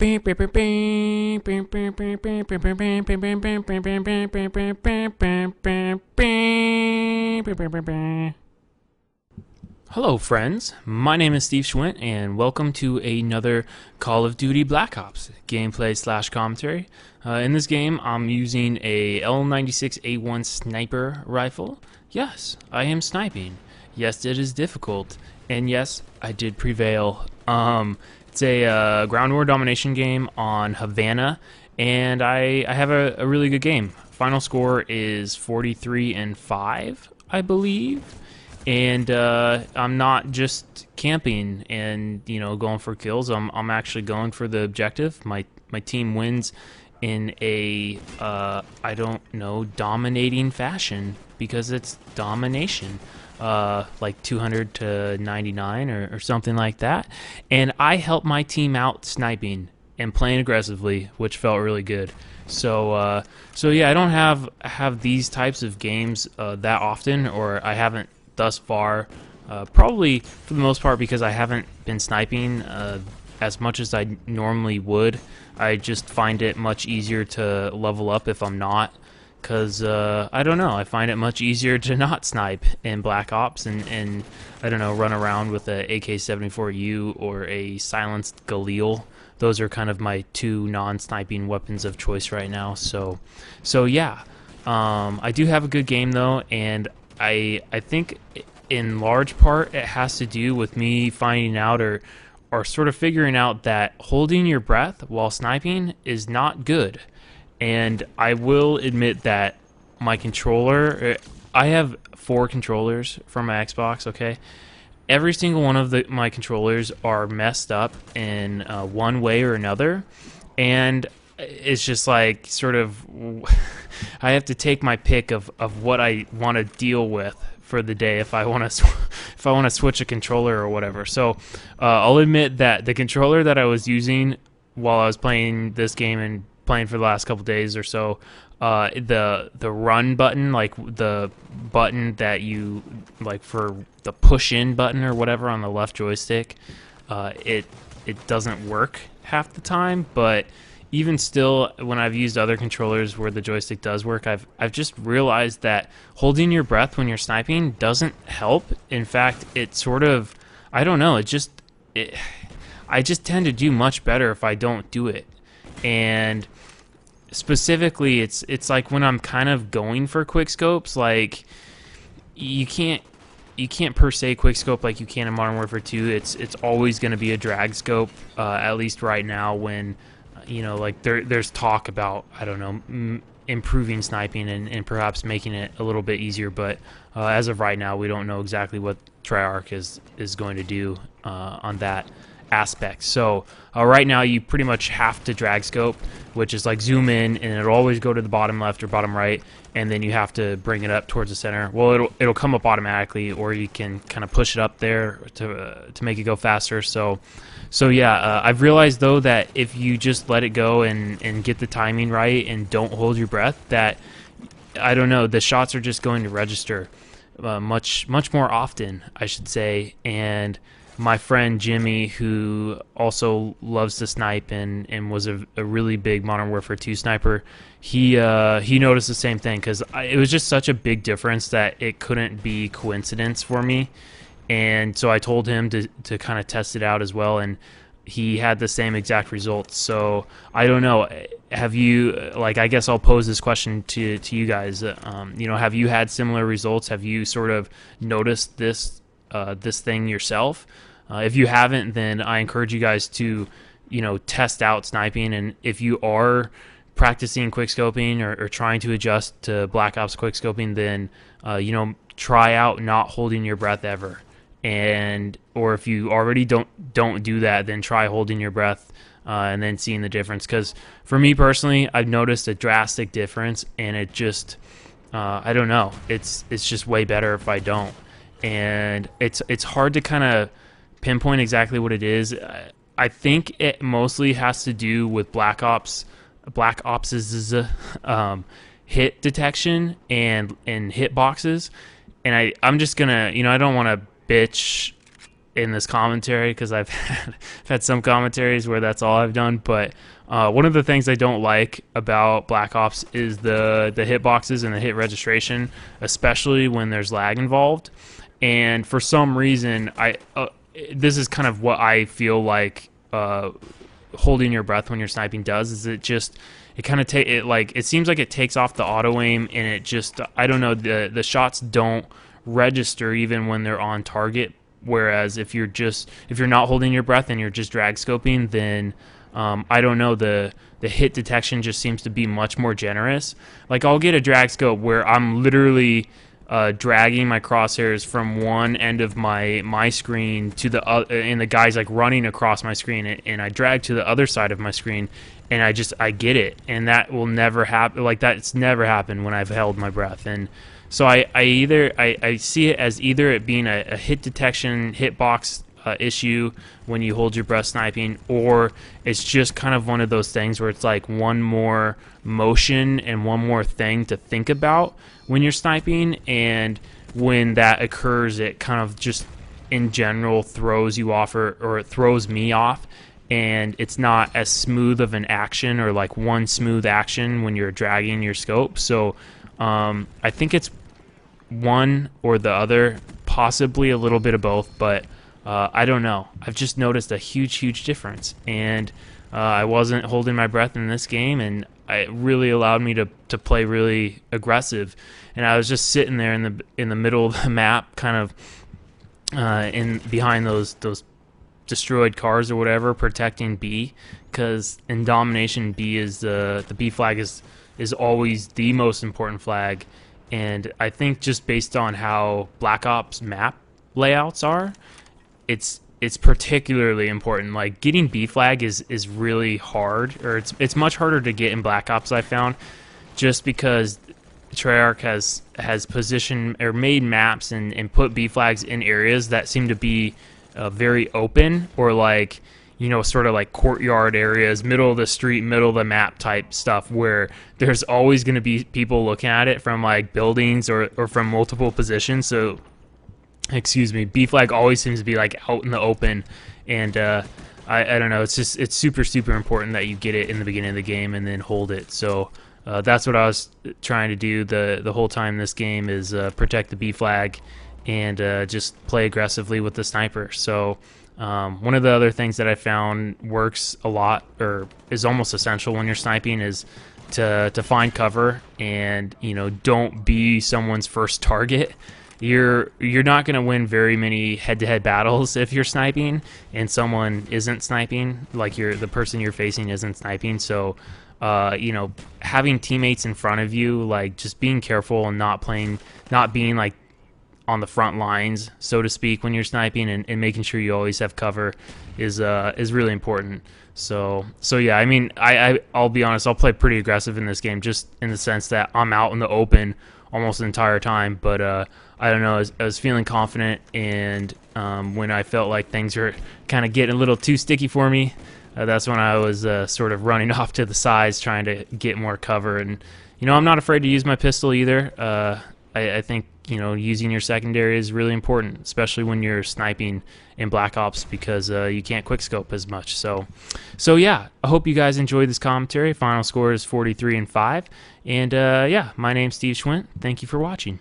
Hello friends, my name is Steve Schwindt and welcome to another Call of Duty Black Ops gameplay / commentary. In this game I'm using a L96A1 sniper rifle. Yes, I am sniping. Yes, it is difficult. And yes, I did prevail. It's a ground war domination game on Havana, and I have a really good game. Final score is 43-5, I believe. And I'm not just camping and going for kills. I'm actually going for the objective. My team wins in a I don't know, dominating fashion, because it's domination. Like 200 to 99 or something like that. And I helped my team out sniping and playing aggressively, which felt really good. So yeah, I don't have these types of games that often, or I haven't thus far, probably for the most part because I haven't been sniping as much as I normally would. I just find it much easier to level up if I'm not, because I don't know, I find it much easier to not snipe in Black Ops and I don't know, run around with a AK-74U or a silenced Galil. Those are kind of my two non-sniping weapons of choice right now. So yeah, I do have a good game though, and I think in large part it has to do with me finding out or sort of figuring out that holding your breath while sniping is not good. And I will admit that my controller, I have 4 controllers for my Xbox, okay? Every single one of my controllers are messed up in one way or another, and it's just like sort of I have to take my pick of what I want to deal with for the day if I want to switch a controller or whatever. So I'll admit that the controller that I was using while I was playing this game and playing for the last couple days or so, the run button, like the button that you like for the push in button or whatever on the left joystick, it doesn't work half the time. But even still, when I've used other controllers where the joystick does work, I've just realized that holding your breath when you're sniping doesn't help. In fact, it sort of, I don't know, I just tend to do much better if I don't do it. And specifically, it's like when I'm kind of going for quick scopes, like you can't per se quick scope like you can in Modern Warfare 2. It's always going to be a drag scope, at least right now, when like there's talk about, I don't know, improving sniping and perhaps making it a little bit easier, but as of right now we don't know exactly what Treyarch is going to do on that aspect. So right now you pretty much have to drag scope, which is like zoom in and it'll always go to the bottom left or bottom right, and then you have to bring it up towards the center. Well, it'll come up automatically, or you can kind of push it up there to make it go faster. So yeah, I've realized though that if you just let it go and get the timing right and don't hold your breath, that, I don't know, the shots are just going to register much more often, I should say. And my friend Jimmy, who also loves to snipe and was a really big Modern Warfare 2 sniper, he noticed the same thing, because it was just such a big difference that it couldn't be coincidence for me. And so I told him to kind of test it out as well, and he had the same exact results. So I don't know, have you, like, I guess I'll pose this question to you guys, have you had similar results? Have you sort of noticed this thing yourself? If you haven't, then I encourage you guys to test out sniping, and if you are practicing quickscoping or trying to adjust to Black Ops quickscoping, then try out not holding your breath ever. And or if you already don't do that, then try holding your breath and then seeing the difference. Because for me personally, I've noticed a drastic difference, and it just I don't know, it's just way better if I don't. And it's hard to kind of pinpoint exactly what it is. I think it mostly has to do with Black Ops' hit detection and hit boxes. And I'm just gonna, I don't want to bitch in this commentary because I've had some commentaries where that's all I've done. But one of the things I don't like about Black Ops is the hitboxes and the hit registration, especially when there's lag involved. And for some reason, this is kind of what I feel like holding your breath when you're sniping does. Is it kind of it seems like it takes off the auto aim, and it just, I don't know, the shots don't register even when they're on target. Whereas if you're not holding your breath and you're just drag scoping, then I don't know, the hit detection just seems to be much more generous. Like, I'll get a drag scope where I'm literally dragging my crosshairs from one end of my screen to the other, and the guy's like running across my screen, and I drag to the other side of my screen, and I get it, and that will never happen. Like, that's never happened when I've held my breath. And so I see it as either it being a hit detection hitbox issue when you hold your breath sniping, or it's just kind of one of those things where it's like one more motion and one more thing to think about when you're sniping, and when that occurs, it kind of just in general throws you off, or it throws me off, and it's not as smooth of an action, or like one smooth action when you're dragging your scope. So I think it's one or the other, possibly a little bit of both, but I don't know. I've just noticed a huge difference, and I wasn't holding my breath in this game, and it really allowed me to play really aggressive. And I was just sitting there in the middle of the map, kind of in behind those destroyed cars or whatever, protecting B, because in domination B is the B flag is always the most important flag. And I think just based on how Black Ops map layouts are, it's particularly important. Like, getting B flag is really hard, or it's much harder to get in Black Ops, I found, just because Treyarch has positioned or made maps and put B flags in areas that seem to be very open, or like, you know, sort of like courtyard areas, middle of the street, middle of the map type stuff, where there's always going to be people looking at it from like buildings or from multiple positions. So, excuse me, B flag always seems to be like out in the open, and I don't know, it's super important that you get it in the beginning of the game and then hold it. So that's what I was trying to do the whole time this game, is protect the B flag and just play aggressively with the sniper. So one of the other things that I found works a lot, or is almost essential when you're sniping, is to find cover, and, you know, don't be someone's first target. You're not going to win very many head-to-head battles if you're sniping and someone isn't sniping, like the person you're facing isn't sniping. So you know, having teammates in front of you, like, just being careful and not being like on the front lines, so to speak, when you're sniping, and making sure you always have cover is really important. So yeah, I mean, I'll be honest, I'll play pretty aggressive in this game, just in the sense that I'm out in the open almost the entire time. But I don't know, I was feeling confident, and when I felt like things were kind of getting a little too sticky for me, that's when I was sort of running off to the sides, trying to get more cover. And, you know, I'm not afraid to use my pistol either. I think, you know, using your secondary is really important, especially when you're sniping in Black Ops, because you can't quickscope as much. So yeah, I hope you guys enjoyed this commentary. Final score is 43-5. And yeah, my name's Steve Schwindt. Thank you for watching.